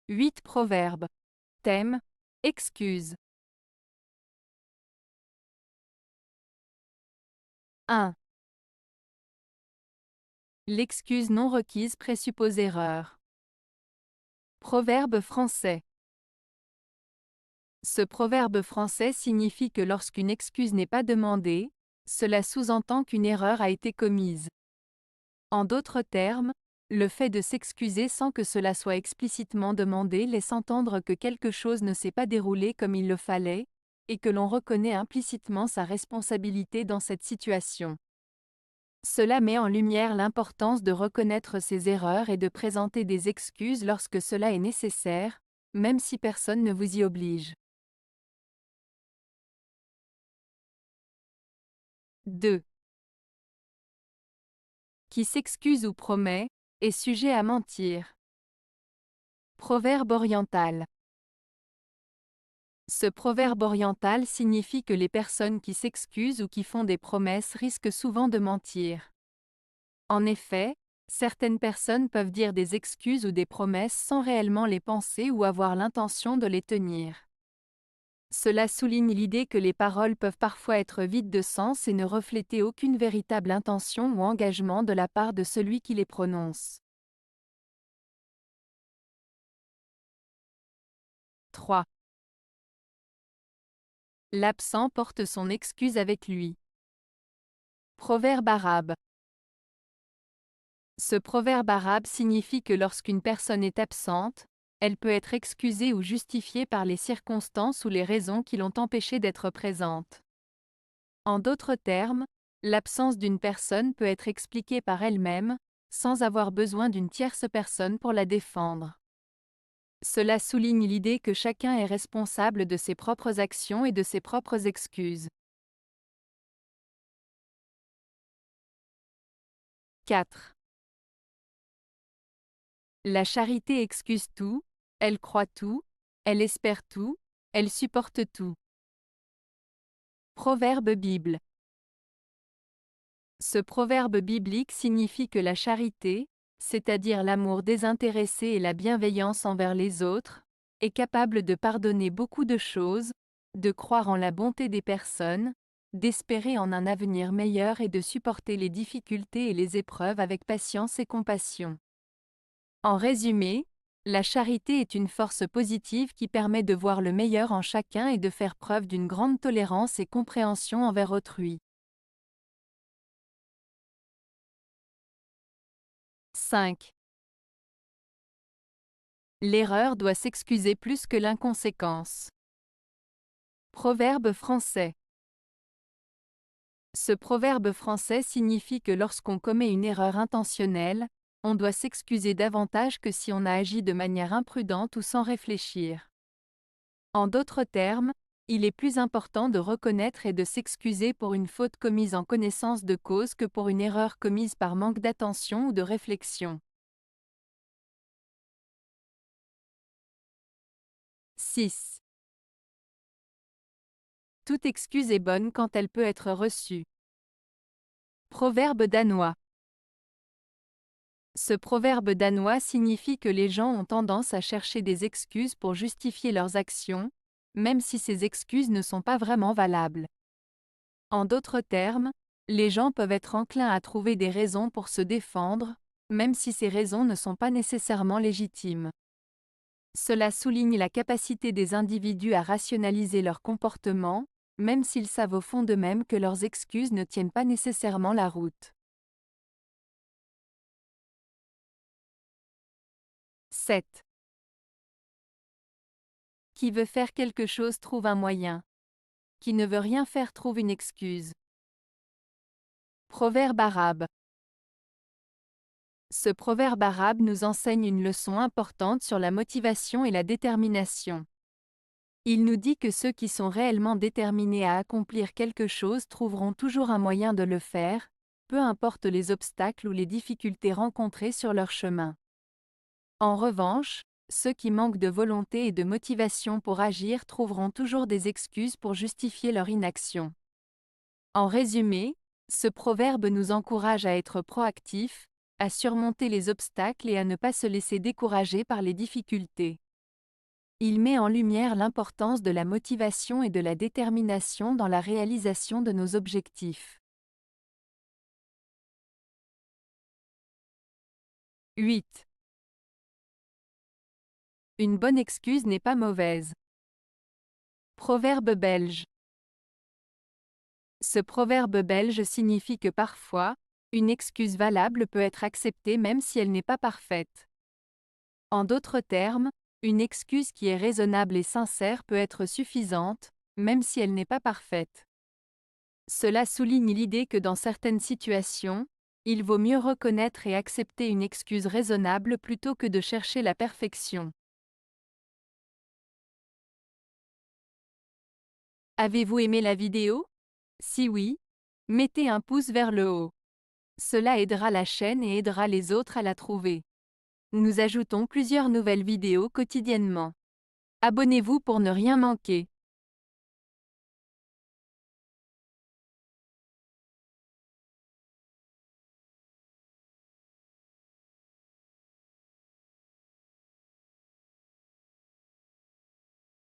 8 proverbes. Thème: excuse. 1. L'excuse non requise présuppose erreur. Proverbe français. Ce proverbe français signifie que lorsqu'une excuse n'est pas demandée, cela sous-entend qu'une erreur a été commise. En d'autres termes, le fait de s'excuser sans que cela soit explicitement demandé laisse entendre que quelque chose ne s'est pas déroulé comme il le fallait, et que l'on reconnaît implicitement sa responsabilité dans cette situation. Cela met en lumière l'importance de reconnaître ses erreurs et de présenter des excuses lorsque cela est nécessaire, même si personne ne vous y oblige. 2. Qui s'excuse ou promet, est sujet à mentir. Proverbe oriental. Ce proverbe oriental signifie que les personnes qui s'excusent ou qui font des promesses risquent souvent de mentir. En effet, certaines personnes peuvent dire des excuses ou des promesses sans réellement les penser ou avoir l'intention de les tenir. Cela souligne l'idée que les paroles peuvent parfois être vides de sens et ne refléter aucune véritable intention ou engagement de la part de celui qui les prononce. 3. L'absent porte son excuse avec lui. Proverbe arabe. Ce proverbe arabe signifie que lorsqu'une personne est absente, elle peut être excusée ou justifiée par les circonstances ou les raisons qui l'ont empêchée d'être présente. En d'autres termes, l'absence d'une personne peut être expliquée par elle-même, sans avoir besoin d'une tierce personne pour la défendre. Cela souligne l'idée que chacun est responsable de ses propres actions et de ses propres excuses. 4. La charité excuse tout, elle croit tout, elle espère tout, elle supporte tout. Proverbe Bible. Ce proverbe biblique signifie que la charité, c'est-à-dire l'amour désintéressé et la bienveillance envers les autres, est capable de pardonner beaucoup de choses, de croire en la bonté des personnes, d'espérer en un avenir meilleur et de supporter les difficultés et les épreuves avec patience et compassion. En résumé, la charité est une force positive qui permet de voir le meilleur en chacun et de faire preuve d'une grande tolérance et compréhension envers autrui. 5. L'erreur doit s'excuser plus que l'inconséquence. Proverbe français. Ce proverbe français signifie que lorsqu'on commet une erreur intentionnelle, on doit s'excuser davantage que si on a agi de manière imprudente ou sans réfléchir. En d'autres termes, il est plus important de reconnaître et de s'excuser pour une faute commise en connaissance de cause que pour une erreur commise par manque d'attention ou de réflexion. 6. Toute excuse est bonne quand elle peut être reçue. Proverbe danois. Ce proverbe danois signifie que les gens ont tendance à chercher des excuses pour justifier leurs actions, même si ces excuses ne sont pas vraiment valables. En d'autres termes, les gens peuvent être enclins à trouver des raisons pour se défendre, même si ces raisons ne sont pas nécessairement légitimes. Cela souligne la capacité des individus à rationaliser leur comportement, même s'ils savent au fond d'eux-mêmes que leurs excuses ne tiennent pas nécessairement la route. 7. Qui veut faire quelque chose trouve un moyen. Qui ne veut rien faire trouve une excuse. Proverbe arabe. Ce proverbe arabe nous enseigne une leçon importante sur la motivation et la détermination. Il nous dit que ceux qui sont réellement déterminés à accomplir quelque chose trouveront toujours un moyen de le faire, peu importe les obstacles ou les difficultés rencontrées sur leur chemin. En revanche, ceux qui manquent de volonté et de motivation pour agir trouveront toujours des excuses pour justifier leur inaction. En résumé, ce proverbe nous encourage à être proactifs, à surmonter les obstacles et à ne pas se laisser décourager par les difficultés. Il met en lumière l'importance de la motivation et de la détermination dans la réalisation de nos objectifs. 8. Une bonne excuse n'est pas mauvaise. Proverbe belge. Ce proverbe belge signifie que parfois, une excuse valable peut être acceptée même si elle n'est pas parfaite. En d'autres termes, une excuse qui est raisonnable et sincère peut être suffisante, même si elle n'est pas parfaite. Cela souligne l'idée que dans certaines situations, il vaut mieux reconnaître et accepter une excuse raisonnable plutôt que de chercher la perfection. Avez-vous aimé la vidéo? Si oui, mettez un pouce vers le haut. Cela aidera la chaîne et aidera les autres à la trouver. Nous ajoutons plusieurs nouvelles vidéos quotidiennement. Abonnez-vous pour ne rien manquer.